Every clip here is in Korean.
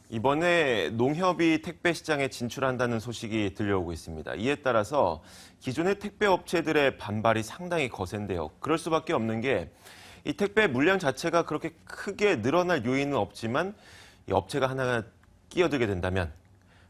이번에 농협이 택배 시장에 진출한다는 소식이 들려오고 있습니다. 이에 따라서 기존의 택배 업체들의 반발이 상당히 거센데요. 그럴 수밖에 없는 게 이 택배 물량 자체가 그렇게 크게 늘어날 요인은 없지만 이 업체가 하나 끼어들게 된다면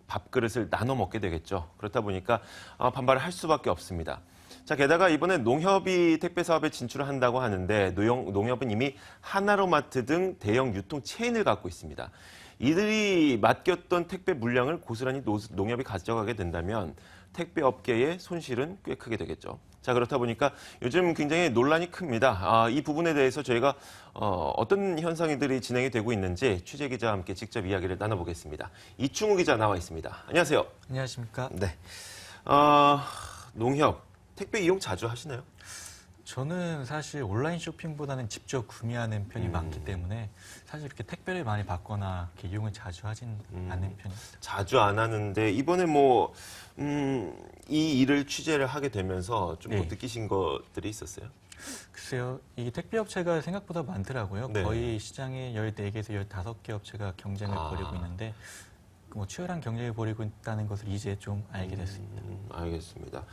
밥그릇을 나눠 먹게 되겠죠. 그렇다 보니까 반발을 할 수밖에 없습니다. 자, 게다가 이번에 농협이 택배 사업에 진출을 한다고 하는데 농협은 이미 하나로마트 등 대형 유통 체인을 갖고 있습니다. 이들이 맡겼던 택배 물량을 고스란히 농협이 가져가게 된다면 택배 업계의 손실은 꽤 크게 되겠죠. 자, 그렇다 보니까 요즘 굉장히 논란이 큽니다. 이 부분에 대해서 저희가 어떤 현상들이 진행이 되고 있는지 취재 기자와 함께 직접 이야기를 나눠보겠습니다. 이충우 기자 나와 있습니다. 안녕하세요. 안녕하십니까? 네. 농협 택배 이용 자주 하시나요? 저는 사실 온라인 쇼핑보다는 직접 구매하는 편이 많기 때문에 사실 이렇게 택배를 많이 받거나 이렇게 이용을 자주 하진 않는 편입니다. 자주 안 하는데 이번에 이 일을 취재를 하게 되면서 좀 네. 느끼신 것들이 있었어요? 글쎄요, 이 택배 업체가 생각보다 많더라고요. 네. 거의 시장에 14개에서 15개 업체가 경쟁을 벌이고 있는데 치열한 경쟁을 벌이고 있다는 것을 이제 좀 알게 됐습니다. 알겠습니다.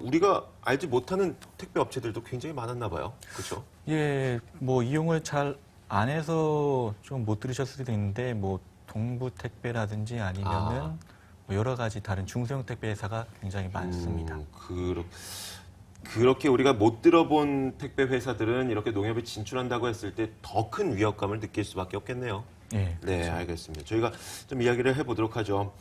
우리가 알지 못하는 택배 업체들도 굉장히 많았나 봐요. 그렇죠? 예, 이용을 잘 안 해서 좀 못 들으셨을 수도 있는데 동부 택배라든지 아니면은 여러 가지 다른 중소형 택배 회사가 굉장히 많습니다. 그렇게 우리가 못 들어본 택배 회사들은 이렇게 농협에 진출한다고 했을 때 더 큰 위협감을 느낄 수밖에 없겠네요. 예, 네, 그렇죠. 알겠습니다. 저희가 좀 이야기를 해보도록 하죠.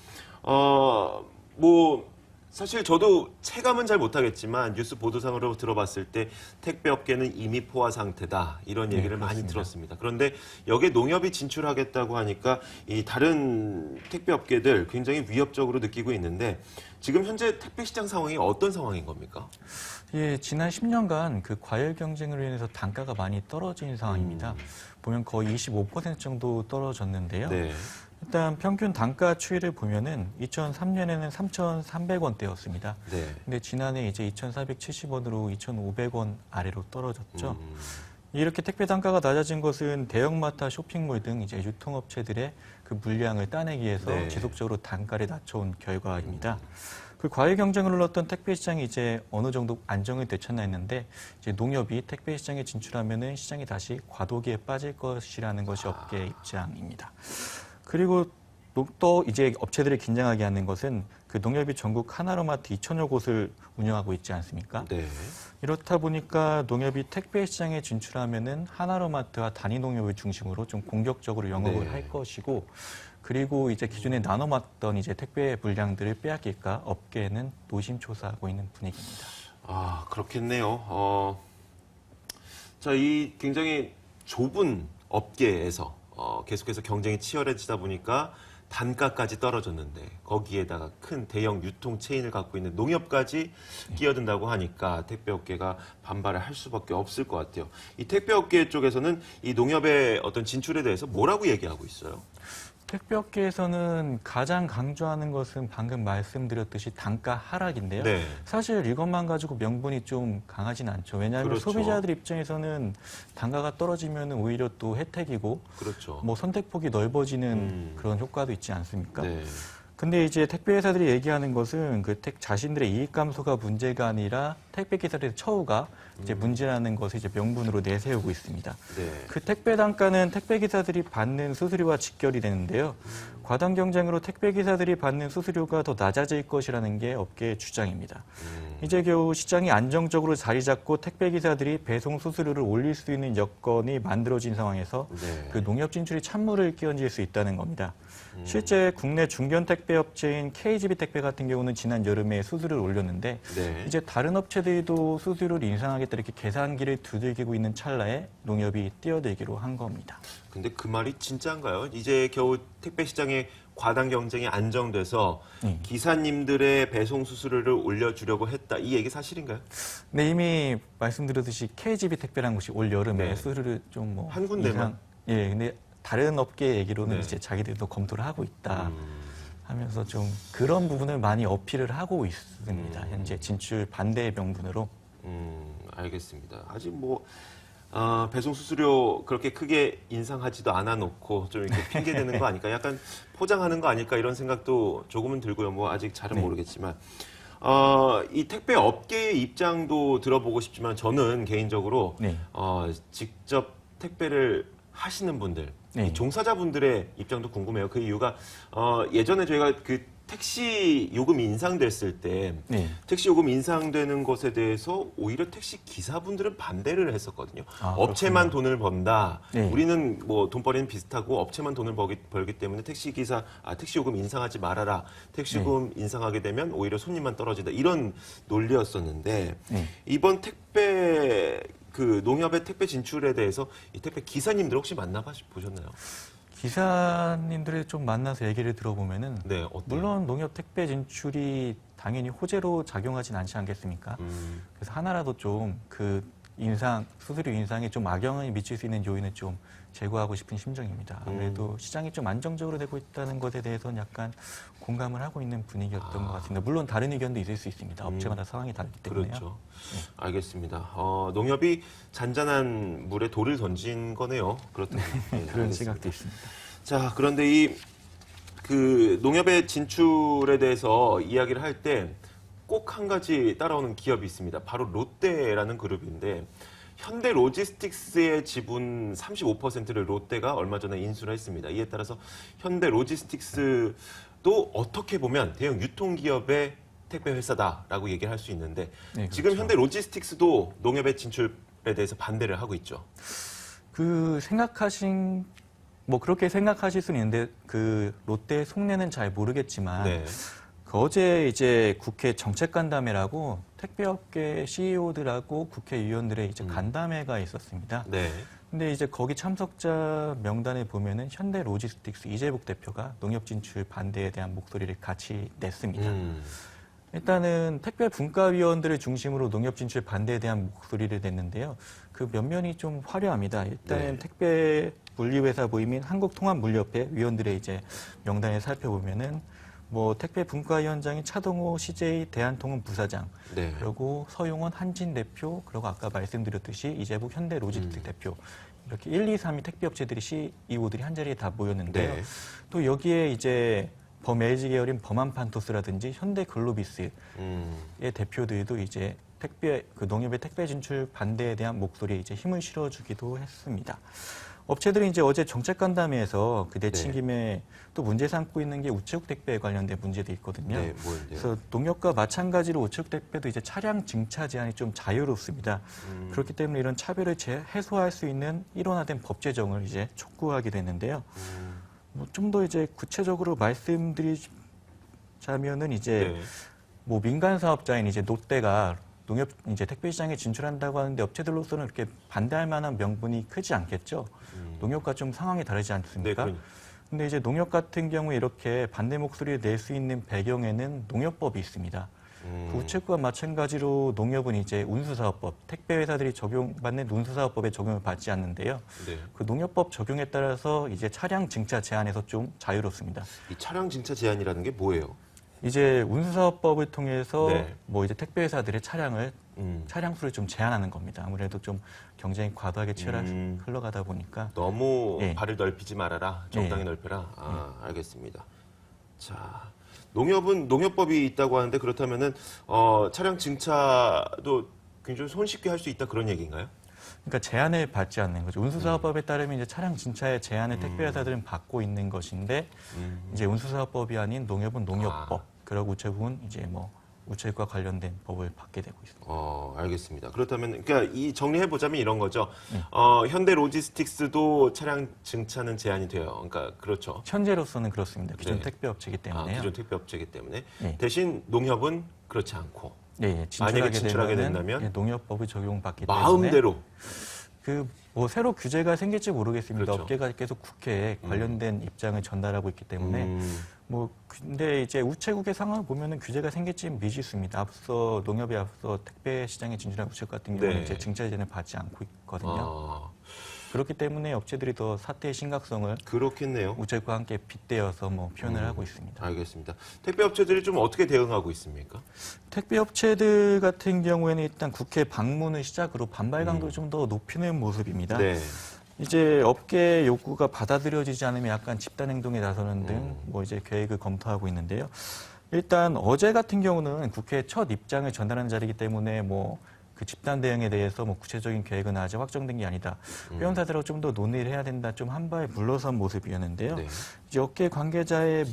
사실 저도 체감은 잘 못하겠지만 뉴스 보도상으로 들어봤을 때 택배업계는 이미 포화 상태다 이런 얘기를 많이 들었습니다. 그런데 여기에 농협이 진출하겠다고 하니까 이 다른 택배업계들 굉장히 위협적으로 느끼고 있는데 지금 현재 택배 시장 상황이 어떤 상황인 겁니까? 예, 지난 10년간 그 과열 경쟁으로 인해서 단가가 많이 떨어진 상황입니다. 보면 거의 25% 정도 떨어졌는데요. 네. 일단 평균 단가 추이를 보면은 2003년에는 3,300원대였습니다. 네. 근데 지난해 이제 2,470원으로 2,500원 아래로 떨어졌죠. 이렇게 택배 단가가 낮아진 것은 대형마트, 쇼핑몰 등 이제 유통업체들의 그 물량을 따내기 위해서 네. 지속적으로 단가를 낮춰온 결과입니다. 그 과일 경쟁을 눌렀던 택배 시장이 이제 어느 정도 안정이 되쳤나 했는데 이제 농협이 택배 시장에 진출하면은 시장이 다시 과도기에 빠질 것이라는 것이 업계의 입장입니다. 그리고 또 이제 업체들을 긴장하게 하는 것은 그 농협이 전국 하나로마트 2,000여 곳을 운영하고 있지 않습니까? 네. 이렇다 보니까 농협이 택배 시장에 진출하면은 하나로마트와 단위 농협을 중심으로 좀 공격적으로 영업을 네. 할 것이고, 그리고 이제 기존에 나눠 맡던 이제 택배 물량들을 빼앗길까 업계는 노심초사하고 있는 분위기입니다. 그렇겠네요. 자, 이 굉장히 좁은 업계에서 계속해서 경쟁이 치열해지다 보니까 단가까지 떨어졌는데 거기에다가 큰 대형 유통 체인을 갖고 있는 농협까지 끼어든다고 하니까 택배업계가 반발을 할 수밖에 없을 것 같아요. 이 택배업계 쪽에서는 이 농협의 어떤 진출에 대해서 뭐라고 얘기하고 있어요? 택배업계에서는 가장 강조하는 것은 방금 말씀드렸듯이 단가 하락인데요. 네. 사실 이것만 가지고 명분이 좀 강하진 않죠. 왜냐하면 그렇죠. 소비자들 입장에서는 단가가 떨어지면 오히려 또 혜택이고 그렇죠. 선택폭이 넓어지는 그런 효과도 있지 않습니까? 네. 근데 이제 택배 회사들이 얘기하는 것은 자신들의 이익 감소가 문제가 아니라 택배 기사들의 처우가 이제 문제라는 것을 이제 명분으로 내세우고 있습니다. 네. 그 택배 단가는 택배 기사들이 받는 수수료와 직결이 되는데요. 과당 경쟁으로 택배 기사들이 받는 수수료가 더 낮아질 것이라는 게 업계의 주장입니다. 이제 겨우 시장이 안정적으로 자리 잡고 택배 기사들이 배송 수수료를 올릴 수 있는 여건이 만들어진 상황에서 네. 그 농협 진출이 찬물을 끼얹을 수 있다는 겁니다. 실제 국내 중견 택배 업체인 KGB 택배 같은 경우는 지난 여름에 수수료를 올렸는데 네. 이제 다른 업체들도 수수료를 인상하겠다 이렇게 계산기를 두들기고 있는 찰나에 농협이 뛰어들기로 한 겁니다. 근데 그 말이 진짜인가요? 이제 겨우 택배 시장의 과당 경쟁이 안정돼서 기사님들의 배송 수수료를 올려주려고 했다. 이 얘기 사실인가요? 네, 이미 말씀드렸듯이 KGB 택배라는 곳이 올 여름에 네. 수수료를 좀 한 군데만? 예, 근데 다른 업계 얘기로는 네. 이제 자기들도 검토를 하고 있다 하면서 좀 그런 부분을 많이 어필을 하고 있습니다. 현재 진출 반대의 명분으로. 알겠습니다. 아직 배송 수수료 그렇게 크게 인상하지도 않아 놓고 좀 이렇게 핑계 대는 거 아닐까? 약간 포장하는 거 아닐까? 이런 생각도 조금은 들고요. 뭐 아직 잘은 네. 모르겠지만. 이 택배 업계의 입장도 들어보고 싶지만 저는 개인적으로 네. 직접 택배를 하시는 분들, 네. 이 종사자분들의 입장도 궁금해요. 그 이유가 예전에 저희가 그 택시 요금이 인상됐을 때 네. 택시 요금 인상되는 것에 대해서 오히려 택시 기사분들은 반대를 했었거든요. 아, 업체만 돈을 번다. 네. 우리는 뭐 돈벌이는 비슷하고 업체만 돈을 벌기 때문에 택시 요금 인상하지 말아라. 택시 요금 인상하게 되면 오히려 손님만 떨어진다. 이런 논리였었는데 네. 이번 택배 그 농협의 택배 진출에 대해서 이 택배 기사님들 혹시 보셨나요? 기사님들을 좀 만나서 얘기를 들어보면은 네, 어때요? 물론 농협 택배 진출이 당연히 호재로 작용하진 않지 않겠습니까? 그래서 하나라도 좀 그 수수료 인상에 좀 악영향을 미칠 수 있는 요인을 좀 제거하고 싶은 심정입니다. 아무래도 시장이 좀 안정적으로 되고 있다는 것에 대해서는 약간 공감을 하고 있는 분위기였던 것 같습니다. 물론 다른 의견도 있을 수 있습니다. 업체마다 상황이 다르기 때문에요. 그렇죠. 알겠습니다. 농협이 잔잔한 물에 돌을 던진 거네요. 그렇다면. 네, 그런 알겠습니다. 시각도 있습니다. 자, 그런데 그 농협의 진출에 대해서 이야기를 할 때 꼭 한 가지 따라오는 기업이 있습니다. 바로 롯데라는 그룹인데 현대 로지스틱스의 지분 35%를 롯데가 얼마 전에 인수를 했습니다. 이에 따라서 현대 로지스틱스도 어떻게 보면 대형 유통기업의 택배 회사다라고 얘기를 할 수 있는데 네, 그렇죠. 지금 현대 로지스틱스도 농협의 진출에 대해서 반대를 하고 있죠. 그렇게 생각하실 수는 있는데 그 롯데 속내는 잘 모르겠지만 네. 어제 이제 국회 정책간담회라고 택배업계 CEO들하고 국회의원들의 이제 간담회가 있었습니다. 네. 근데 이제 거기 참석자 명단에 보면은 현대 로지스틱스 이재복 대표가 농협 진출 반대에 대한 목소리를 같이 냈습니다. 일단은 택배 분과위원들을 중심으로 농협 진출 반대에 대한 목소리를 냈는데요. 그 면면이 좀 화려합니다. 일단은 네. 택배 물류회사 모임인 한국통합물류협회 위원들의 이제 명단을 살펴보면은 뭐 택배 분과위원장인 차동호 CJ 대한통운 부사장, 네. 그리고 서용원 한진 대표, 그리고 아까 말씀드렸듯이 이재복 현대 로지스틱스 대표, 이렇게 1, 2, 3위 택배업체들이 CEO들이 한 자리에 다 모였는데요. 네. 또 여기에 이제 범LG 계열인 범한판토스라든지 현대글로비스의 대표들도 이제 농협의 택배 진출 반대에 대한 목소리에 이제 힘을 실어주기도 했습니다. 업체들이 이제 어제 정책간담회에서 그 내친 김에 또 문제 삼고 있는 게 우체국 택배에 관련된 문제도 있거든요. 네, 뭐인데요? 그래서 농협과 마찬가지로 우체국 택배도 이제 차량 증차 제한이 좀 자유롭습니다. 그렇기 때문에 이런 차별을 해소할 수 있는 일원화된 법 제정을 이제 촉구하게 됐는데요. 좀 더 이제 구체적으로 말씀드리자면은 이제 네. 뭐 민간 사업자인 이제 롯데가 농협 이제 택배 시장에 진출한다고 하는데 업체들로서는 이렇게 반대할 만한 명분이 크지 않겠죠. 농협과 좀 상황이 다르지 않습니까? 네, 근데 이제 농협 같은 경우에 이렇게 반대 목소리를 낼 수 있는 배경에는 농협법이 있습니다. 그 우체국과 마찬가지로 농협은 이제 운수사업법, 택배 회사들이 적용받는 운수사업법에 적용을 받지 않는데요. 네. 그 농협법 적용에 따라서 이제 차량 증차 제한에서 좀 자유롭습니다. 이 차량 증차 제한이라는 게 뭐예요? 이제 운수사업법을 통해서 네. 뭐 이제 택배 회사들의 차량 수를 좀 제한하는 겁니다. 아무래도 좀 경쟁이 과도하게 흘러가다 보니까 너무 예. 발을 넓히지 말아라. 적당히 예. 넓혀라. 알겠습니다. 자, 농협법이 있다고 하는데 그렇다면은 차량 증차도 굉장히 손쉽게 할 수 있다 그런 얘기인가요? 그러니까 제한을 받지 않는 거죠. 운수사업법에 따르면 이제 차량 증차의 제한을 택배 회사들은 받고 있는 것인데 이제 운수사업법이 아닌 농협은 농협법, 그리고 우체국은 이제 뭐 우체국과 관련된 법을 받게 되고 있습니다. 알겠습니다. 그렇다면 그러니까 이 정리해 보자면 이런 거죠. 현대 로지스틱스도 차량 증차는 제한이 돼요. 그러니까 그렇죠. 현재로서는 그렇습니다. 기존 네. 택배업체이기 때문에요. 기존 택배업체이기 때문에 네. 대신 농협은 그렇지 않고 네, 만약에 진출하게 되면은 된다면 예, 농협법을 적용받기 때문에 마음대로 뭐 새로 규제가 생길지 모르겠습니다. 그렇죠. 업계가 계속 국회에 관련된 입장을 전달하고 있기 때문에 뭐 근데 이제 우체국의 상황을 보면은 규제가 생길지 미지수입니다. 농협이 앞서 택배 시장에 진출한 우체국 같은 경우는 네. 이제 증차 제한을 받지 않고 있거든요. 그렇기 때문에 업체들이 더 사태의 심각성을 그렇겠네요. 우측과 함께 빗대어서 뭐 표현을 하고 있습니다. 알겠습니다. 택배 업체들이 좀 어떻게 대응하고 있습니까? 택배 업체들 같은 경우에는 일단 국회 방문을 시작으로 반발 강도를 좀 더 높이는 모습입니다. 네. 이제 업계 요구가 받아들여지지 않으면 약간 집단 행동에 나서는 등 뭐 이제 계획을 검토하고 있는데요. 일단 어제 같은 경우는 국회 첫 입장을 전달한 자리이기 때문에 뭐 그 집단 대응에 대해서 뭐 구체적인 계획은 아직 확정된 게 아니다. 회원사들하고 좀 더 논의를 해야 된다. 좀 한 발 물러선 모습이었는데요. 네. 이제 업계 관계자의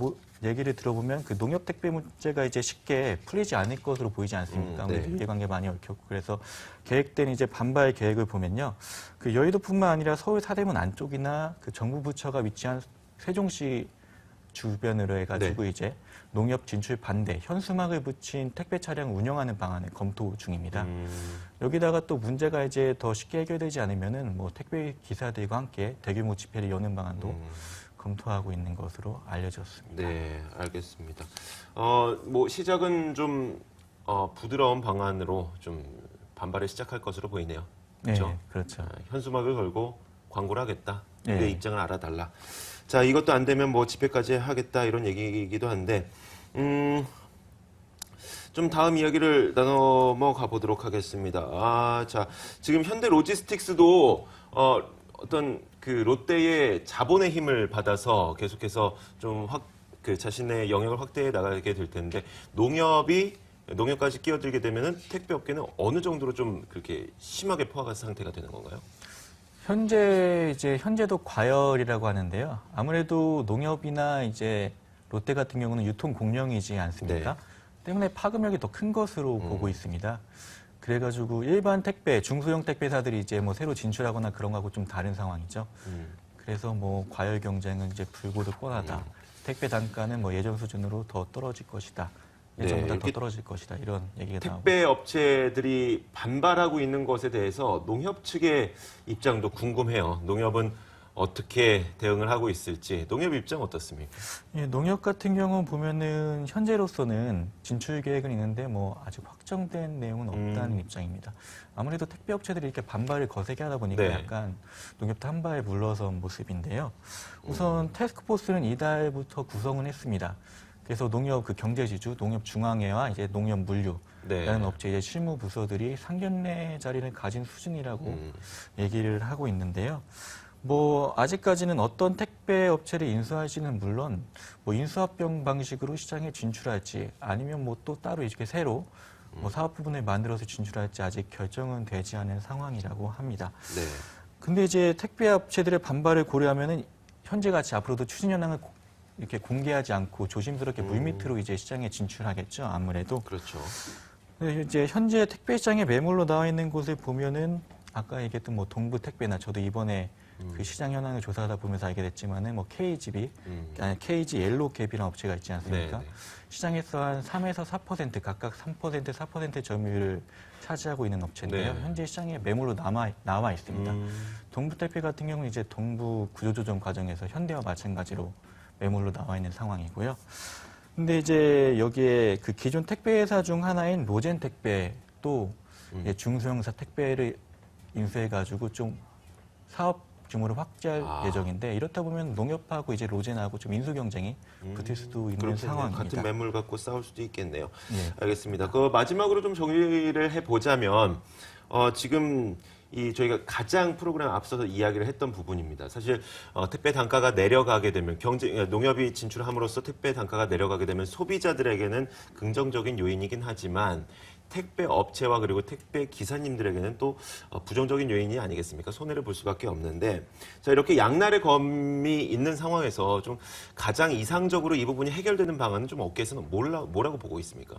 얘기를 들어보면 그 농협 택배 문제가 이제 쉽게 풀리지 않을 것으로 보이지 않습니까? 네. 아무래도 이해관계 많이 얽혔고 그래서 계획된 이제 반발 계획을 보면요. 그 여의도뿐만 아니라 서울 사대문 안쪽이나 그 정부 부처가 위치한 세종시 주변으로 해가지고 이제 농협 진출 반대, 현수막을 붙인 택배 차량 운영하는 방안을 검토 중입니다. 여기다가 또 문제가 이제 더 쉽게 해결되지 않으면은 뭐 택배 기사들과 함께 대규모 집회를 여는 방안도 검토하고 있는 것으로 알려졌습니다. 네, 알겠습니다. 뭐 시작은 좀 부드러운 방안으로 좀 반발을 시작할 것으로 보이네요. 그렇죠? 네, 그렇죠. 현수막을 걸고 광고를 하겠다. 우리의 네. 입장을 알아달라. 자, 이것도 안 되면 뭐 집회까지 하겠다 이런 얘기이기도 한데, 좀 다음 이야기를 넘어가 보도록 하겠습니다. 자, 지금 현대 로지스틱스도 어떤 그 롯데의 자본의 힘을 받아서 계속해서 좀 그 자신의 영역을 확대해 나가게 될 텐데 농협까지 끼어들게 되면은 택배업계는 어느 정도로 좀 그렇게 심하게 포화가 상태가 되는 건가요? 현재도 과열이라고 하는데요. 아무래도 농협이나 이제 롯데 같은 경우는 유통 공룡이지 않습니까? 네. 때문에 파급력이 더 큰 것으로 보고 있습니다. 그래가지고 일반 택배, 중소형 택배사들이 이제 뭐 새로 진출하거나 그런 거하고 좀 다른 상황이죠. 그래서 뭐 과열 경쟁은 이제 불고도 뻔하다. 택배 단가는 뭐 예전 수준으로 더 떨어질 것이다. 예전보다 네, 더 떨어질 것이다. 이런 얘기가 나오고. 택배 업체들이 반발하고 있는 것에 대해서 농협 측의 입장도 궁금해요. 농협은 어떻게 대응을 하고 있을지. 농협 입장 어떻습니까? 예, 농협 같은 경우 보면은 현재로서는 진출 계획은 있는데 뭐 아직 확정된 내용은 없다는 입장입니다. 아무래도 택배 업체들이 이렇게 반발을 거세게 하다 보니까 네. 약간 농협도 한 발 물러선 모습인데요. 우선 태스크포스는 이달부터 구성을 했습니다. 그래서 농협 그 경제지주, 농협중앙회와 이제 농협물류라는 네. 업체 이제 실무 부서들이 상견례 자리를 가진 수준이라고 얘기를 하고 있는데요. 뭐 아직까지는 어떤 택배 업체를 인수할지는 물론 뭐 인수합병 방식으로 시장에 진출할지 아니면 뭐 또 따로 이렇게 새로 뭐 사업 부분을 만들어서 진출할지 아직 결정은 되지 않은 상황이라고 합니다. 네. 근데 이제 택배 업체들의 반발을 고려하면은 현재 같이 앞으로도 추진 현황을 이렇게 공개하지 않고 조심스럽게 물밑으로 이제 시장에 진출하겠죠. 아무래도. 그렇죠. 근데 이제 현재 택배 시장에 매물로 나와 있는 곳을 보면은 아까 얘기했던 뭐 동부 택배나 저도 이번에 그 시장 현황을 조사하다 보면서 알게 됐지만은 뭐 KGB, 아니 KG 옐로우캡이라는 업체가 있지 않습니까? 네. 시장에서 한 3에서 4% 각각 3%, 4% 점유율을 차지하고 있는 업체인데요. 네. 현재 시장에 매물로 나와 있습니다. 동부 택배 같은 경우는 이제 동부 구조조정 과정에서 현대와 마찬가지로 매물로 나와 있는 상황이고요. 근데 이제 여기에 그 기존 택배 회사 중 하나인 로젠 택배도 중소형사 택배를 인수해가지고 좀 사업 규모를 확대할 예정인데 이렇다 보면 농협하고 이제 로젠하고 좀 인수 경쟁이 붙을 수도 있는 그렇겠네요. 상황입니다. 같은 매물 갖고 싸울 수도 있겠네요. 네. 알겠습니다. 그 마지막으로 좀 정리를 해보자면 지금 저희가 가장 프로그램 앞서서 이야기를 했던 부분입니다. 사실 택배 단가가 내려가게 되면 농협이 진출함으로써 택배 단가가 내려가게 되면 소비자들에게는 긍정적인 요인이긴 하지만 택배 업체와 그리고 택배 기사님들에게는 또 부정적인 요인이 아니겠습니까? 손해를 볼 수밖에 없는데 자 이렇게 양날의 검이 있는 상황에서 좀 가장 이상적으로 이 부분이 해결되는 방안은 좀 업계에서는 뭐라고 보고 있습니까?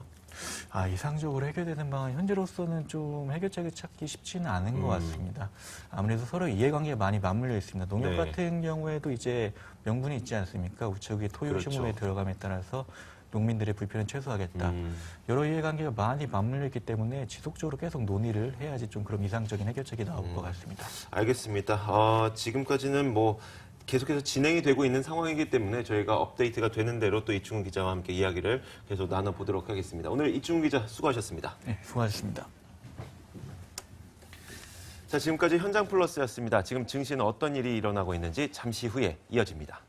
이상적으로 해결되는 방안 현재로서는 좀 해결책을 찾기 쉽지는 않은 것 같습니다. 아무래도 서로 이해관계가 많이 맞물려 있습니다. 농협 네. 같은 경우에도 이제 명분이 있지 않습니까? 우측의 토요 그렇죠. 시무에 들어감에 따라서 농민들의 불편을 최소화하겠다. 여러 이해관계가 많이 맞물려 있기 때문에 지속적으로 계속 논의를 해야지 좀 그런 이상적인 해결책이 나올 것 같습니다. 알겠습니다. 지금까지는 뭐 계속해서 진행이 되고 있는 상황이기 때문에 저희가 업데이트가 되는 대로 또 이충훈 기자와 함께 이야기를 계속 나눠보도록 하겠습니다. 오늘 이충훈 기자 수고하셨습니다. 네, 수고하셨습니다. 자, 지금까지 현장 플러스였습니다. 지금 증시는 어떤 일이 일어나고 있는지 잠시 후에 이어집니다.